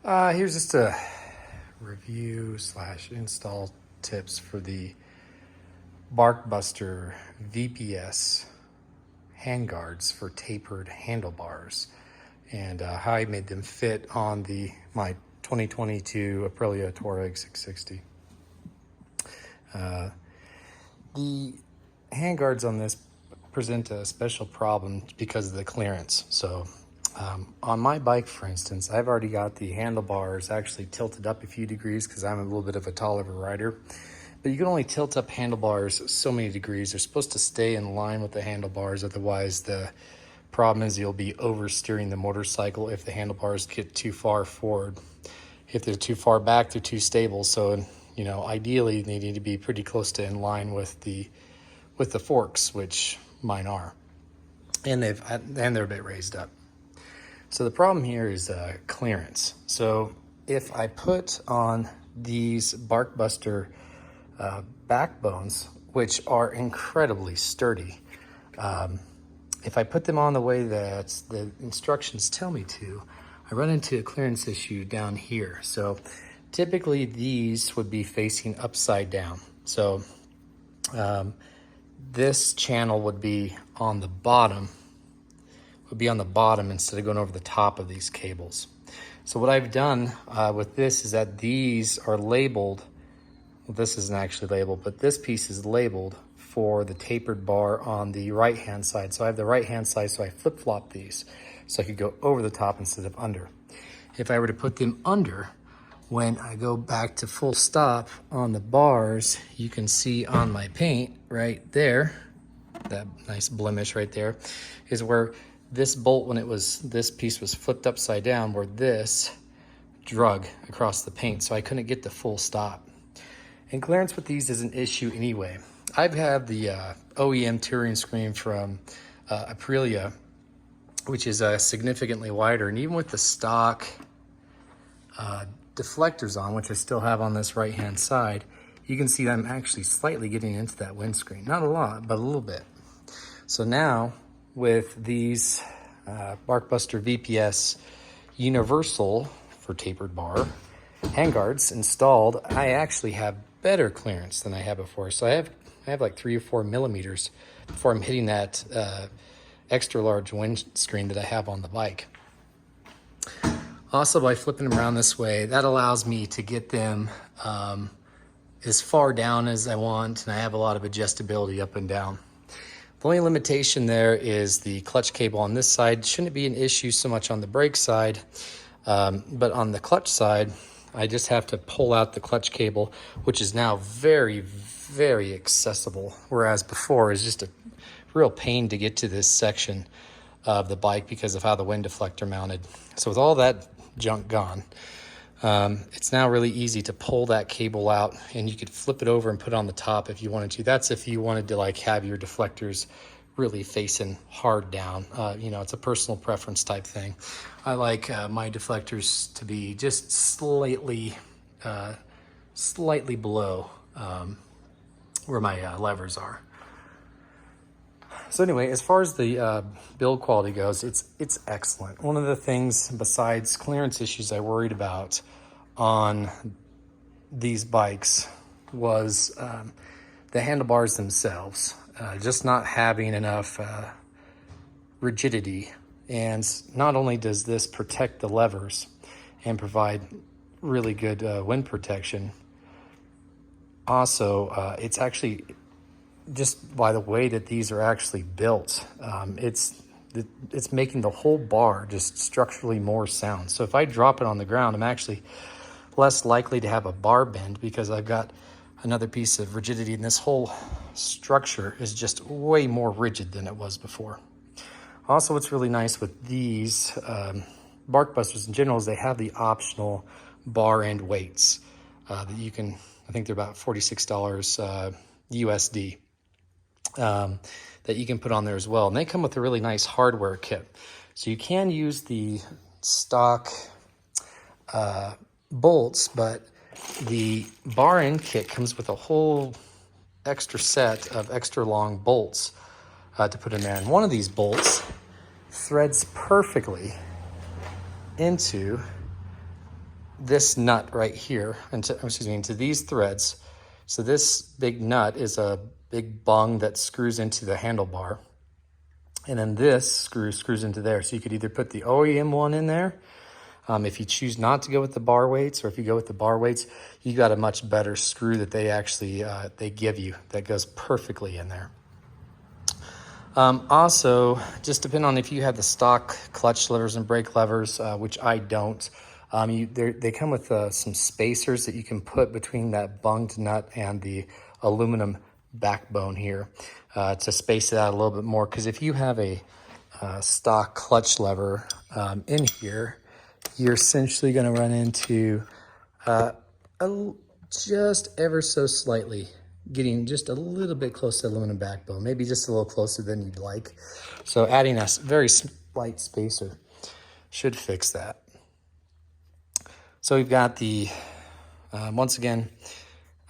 Here's just a review / install tips for the Barkbuster VPS Hanguards for tapered handlebars, and how I made them fit on my 2022 Aprilia Tuareg 660. The handguards on this present a special problem because of the clearance. So on my bike, for instance, I've already got the handlebars actually tilted up a few degrees because I'm a little bit of a taller rider. But you can only tilt up handlebars so many degrees. They're supposed to stay in line with the handlebars. Otherwise, the problem is you'll be oversteering the motorcycle if the handlebars get too far forward. If they're too far back, they're too stable. So, ideally they need to be pretty close to in line with the forks, which mine are. And they're a bit raised up. So the problem here is clearance. So if I put on these Barkbuster backbones, which are incredibly sturdy, if I put them on the way that the instructions tell me to, I run into a clearance issue down here. So typically these would be facing upside down. So this channel would be on the bottom, instead of going over the top of these cables. So what I've done with this is that these are labeled. Well, this isn't actually labeled, but this piece is labeled for the tapered bar on the right-hand side. So I have the right-hand side, so I flip-flop these so I could go over the top instead of under. If I were to put them under, when I go back to full stop on the bars, you can see on my paint right there, that nice blemish right there, is where this bolt, this piece was flipped upside down, where this drug across the paint, so I couldn't get to full stop. And clearance with these is an issue anyway. I've had the OEM touring screen from Aprilia, which is significantly wider, and even with the stock deflectors on, which I still have on this right-hand side, you can see that I'm actually slightly getting into that windscreen. Not a lot, but a little bit. So now, with these Barkbuster VPS Universal for tapered bar handguards installed, I actually have better clearance than I had before. So I have like 3 or 4 millimeters before I'm hitting that extra large windscreen that I have on the bike. Also, by flipping them around this way, that allows me to get them as far down as I want, and I have a lot of adjustability up and down. The only limitation there is the clutch cable on this side. Shouldn't be an issue so much on the brake side, but on the clutch side, I just have to pull out the clutch cable, which is now very, very accessible, whereas before it was just a real pain to get to this section of the bike because of how the wind deflector mounted. So with all that junk gone, it's now really easy to pull that cable out, and you could flip it over and put it on the top if you wanted to. That's if you wanted to have your deflectors really facing hard down. It's a personal preference type thing. I like my deflectors to be just slightly below where my levers are. So anyway, as far as the build quality goes, it's excellent. One of the things besides clearance issues I worried about on these bikes was the handlebars themselves, just not having enough rigidity. And not only does this protect the levers and provide really good wind protection, also it's actually, just by the way that these are actually built, it's making the whole bar just structurally more sound. So if I drop it on the ground, I'm actually less likely to have a bar bend because I've got another piece of rigidity, and this whole structure is just way more rigid than it was before. Also, what's really nice with these Barkbusters in general is they have the optional bar end weights that you can, I think they're about $46 USD. That you can put on there as well. And they come with a really nice hardware kit. So you can use the stock bolts, but the bar end kit comes with a whole extra set of extra long bolts to put in there. And one of these bolts threads perfectly into this nut right here, into these threads. So this big nut is a big bung that screws into the handlebar. And then this screws into there. So you could either put the OEM one in there. If you choose not to go with the bar weights, or if you go with the bar weights, you got a much better screw that they actually they give you that goes perfectly in there. Also, just depending on if you have the stock clutch levers and brake levers, which I don't, they come with some spacers that you can put between that bunged nut and the aluminum backbone here to space it out a little bit more. Because if you have a stock clutch lever in here, you're essentially going to run into just ever so slightly getting just a little bit close to the aluminum backbone, maybe just a little closer than you'd like. So adding a very slight spacer should fix that. So we've got the, once again,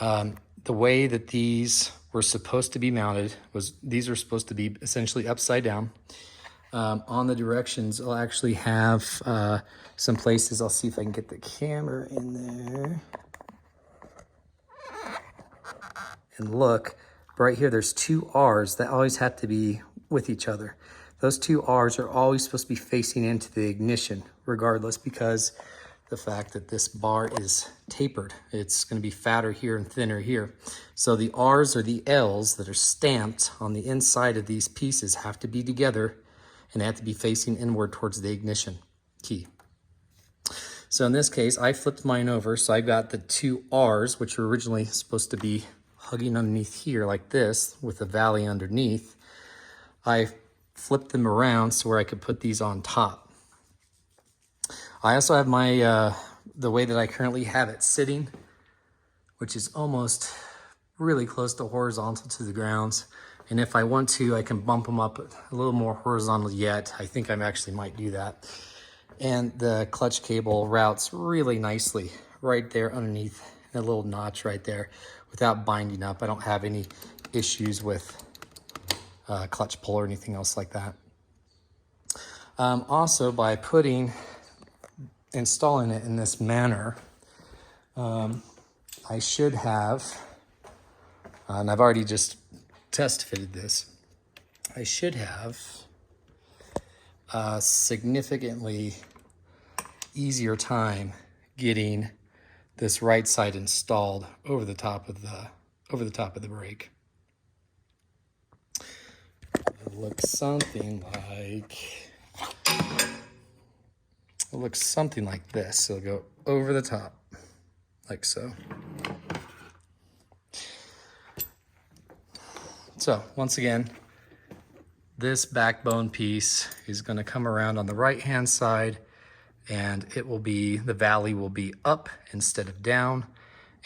the way that these were supposed to be mounted was these are supposed to be essentially upside down. On the directions, I'll actually have some places. I'll see if I can get the camera in there. And look, right here, there's two R's that always have to be with each other. Those two R's are always supposed to be facing into the ignition, regardless, because the fact that this bar is tapered. It's going to be fatter here and thinner here. So the R's or the L's that are stamped on the inside of these pieces have to be together, and they have to be facing inward towards the ignition key. So in this case, I flipped mine over, so I've got the two R's, which were originally supposed to be hugging underneath here like this with a valley underneath. I flipped them around so where I could put these on top. I also have my, the way that I currently have it sitting, which is almost really close to horizontal to the ground. And if I want to, I can bump them up a little more horizontal yet. I think I actually might do that. And the clutch cable routes really nicely right there underneath a little notch right there without binding up. I don't have any issues with clutch pull or anything else like that. Also, by installing it in this manner, I should have, and I've already just test fitted this, I should have a significantly easier time getting this right side installed over the top of the brake. It looks something like this. So it'll go over the top like so. So once again, this backbone piece is going to come around on the right hand side, and it will be, the valley will be up instead of down.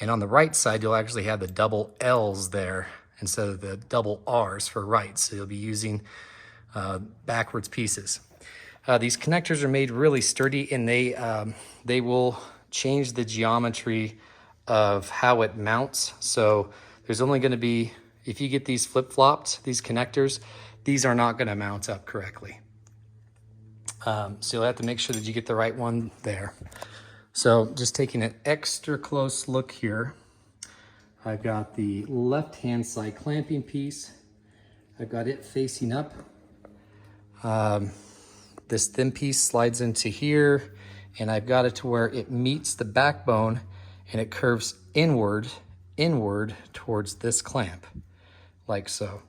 And on the right side, you'll actually have the double L's there instead of the double R's for right. So you'll be using backwards pieces. These connectors are made really sturdy, and they will change the geometry of how it mounts. So there's only going to be, if you get these flip-flopped, these connectors, these are not going to mount up correctly. So you'll have to make sure that you get the right one there. So just taking an extra close look here, I've got the left-hand side clamping piece. I've got it facing up. This thin piece slides into here, and I've got it to where it meets the backbone and it curves inward towards this clamp, like so.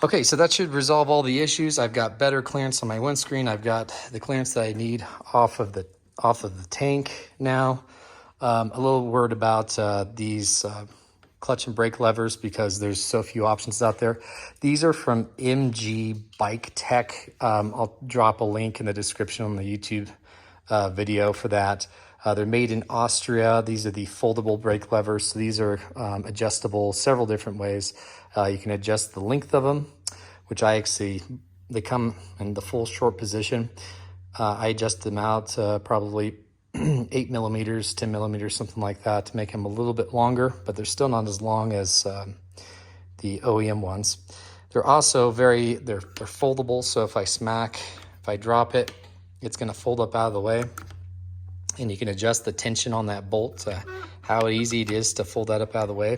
Okay, so that should resolve all the issues. I've got better clearance on my windscreen. I've got the clearance that I need off of the tank now. A little word about these clutch and brake levers, because there's so few options out there. These are from MG-Biketec. I'll drop a link in the description on the YouTube video for that. They're made in Austria. These are the foldable brake levers. So these are adjustable several different ways. You can adjust the length of them, which they come in the full short position. I adjust them out probably 8 millimeters, 10 millimeters, something like that, to make them a little bit longer, but they're still not as long as the OEM ones. They're also they're foldable. So if I drop it, it's going to fold up out of the way, and you can adjust the tension on that bolt to how easy it is to fold that up out of the way.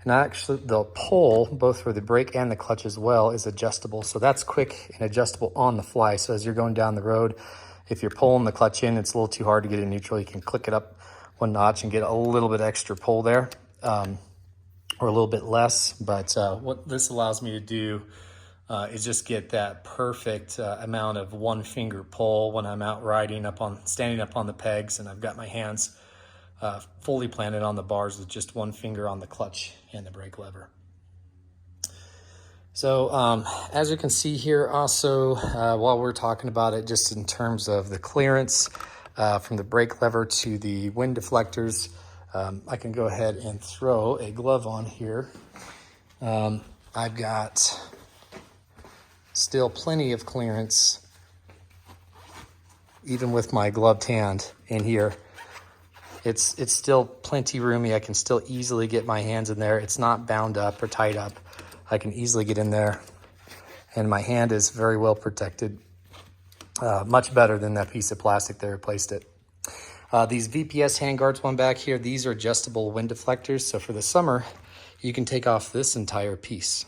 And actually the pull, both for the brake and the clutch as well, is adjustable. So that's quick and adjustable on the fly. So as you're going down the road, if you're pulling the clutch in, it's a little too hard to get in neutral, you can click it up one notch and get a little bit extra pull there, or a little bit less. But what this allows me to do is just get that perfect amount of one finger pull when I'm out riding standing up on the pegs, and I've got my hands fully planted on the bars with just one finger on the clutch and the brake lever. So as you can see here also, while we're talking about it, just in terms of the clearance from the brake lever to the wind deflectors, I can go ahead and throw a glove on here. I've got still plenty of clearance, even with my gloved hand in here. It's still plenty roomy. I can still easily get my hands in there. It's not bound up or tied up. I can easily get in there, and my hand is very well protected, much better than that piece of plastic that replaced it. These VPS handguards one back here, these are adjustable wind deflectors. So for the summer, you can take off this entire piece.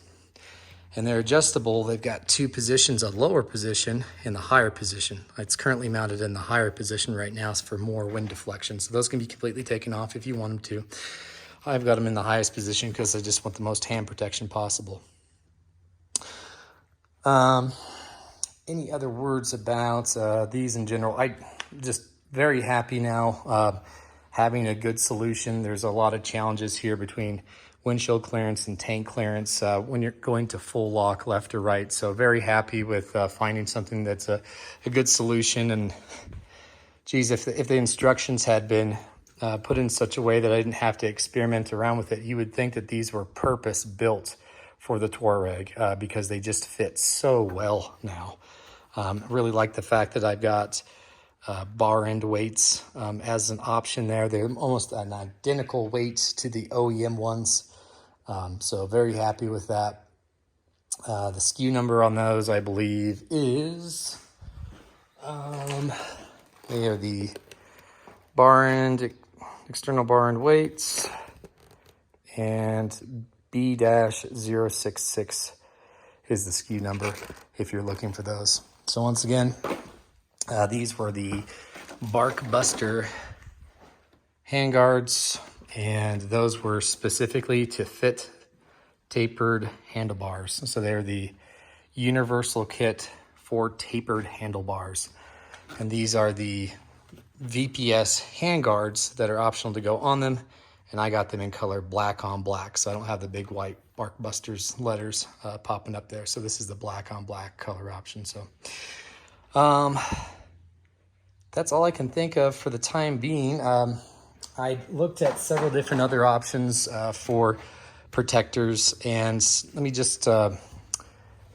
And they're adjustable. They've got two positions, a lower position and the higher position. It's currently mounted in the higher position right now for more wind deflection. So those can be completely taken off if you want them to. I've got them in the highest position because I just want the most hand protection possible. Any other words about these in general? I'm just very happy now having a good solution. There's a lot of challenges here between windshield clearance and tank clearance when you're going to full lock left or right. So very happy with finding something that's a good solution. And geez, if the instructions had been put in such a way that I didn't have to experiment around with it, you would think that these were purpose built for the Tuareg because they just fit so well now. I really like the fact that I've got bar end weights as an option there. They're almost an identical weight to the OEM ones. So very happy with that. The SKU number on those, I believe, is they are the bar end, external bar end weights, and B-066 is the SKU number if you're looking for those. So once again, these were the Barkbuster handguards, and those were specifically to fit tapered handlebars. So they're the universal kit for tapered handlebars. And these are the VPS handguards that are optional to go on them. And I got them in color black on black, so I don't have the big white Barkbusters letters popping up there. So this is the black on black color option. So that's all I can think of for the time being. I looked at several different other options for protectors, and let me just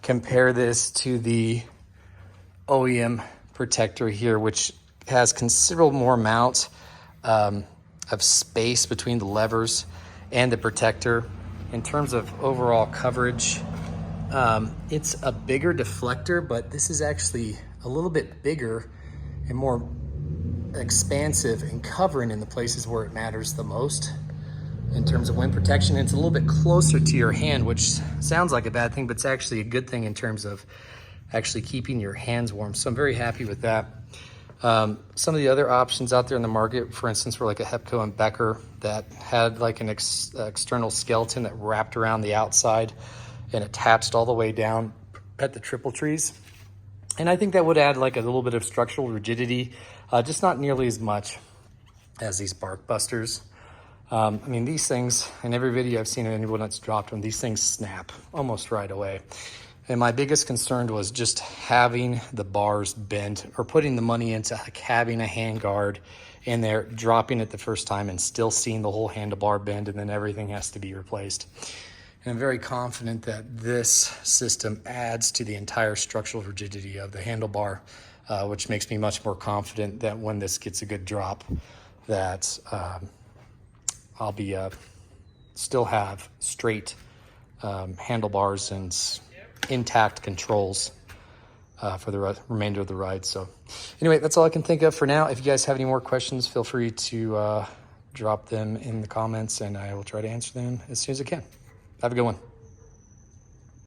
compare this to the OEM protector here, which has considerable more amount of space between the levers and the protector. In terms of overall coverage, it's a bigger deflector, but this is actually a little bit bigger and more expansive and covering in the places where it matters the most in terms of wind protection. It's a little bit closer to your hand, which sounds like a bad thing, but it's actually a good thing in terms of actually keeping your hands warm. So I'm very happy with that. Some of the other options out there in the market, for instance, were like a Hepco and Becker that had like an external skeleton that wrapped around the outside and attached all the way down at the triple trees. And I think that would add like a little bit of structural rigidity, just not nearly as much as these Barkbusters. I mean, these things, in every video I've seen of anyone that's dropped them, these things snap almost right away. And my biggest concern was just having the bars bent, or putting the money into like having a handguard in there, dropping it the first time and still seeing the whole handlebar bend, and then everything has to be replaced. And I'm very confident that this system adds to the entire structural rigidity of the handlebar, which makes me much more confident that when this gets a good drop, that I'll be still have straight handlebars and intact controls for the remainder of the ride. So anyway, that's all I can think of for now. If you guys have any more questions, feel free to drop them in the comments, and I will try to answer them as soon as I can. Have a good one.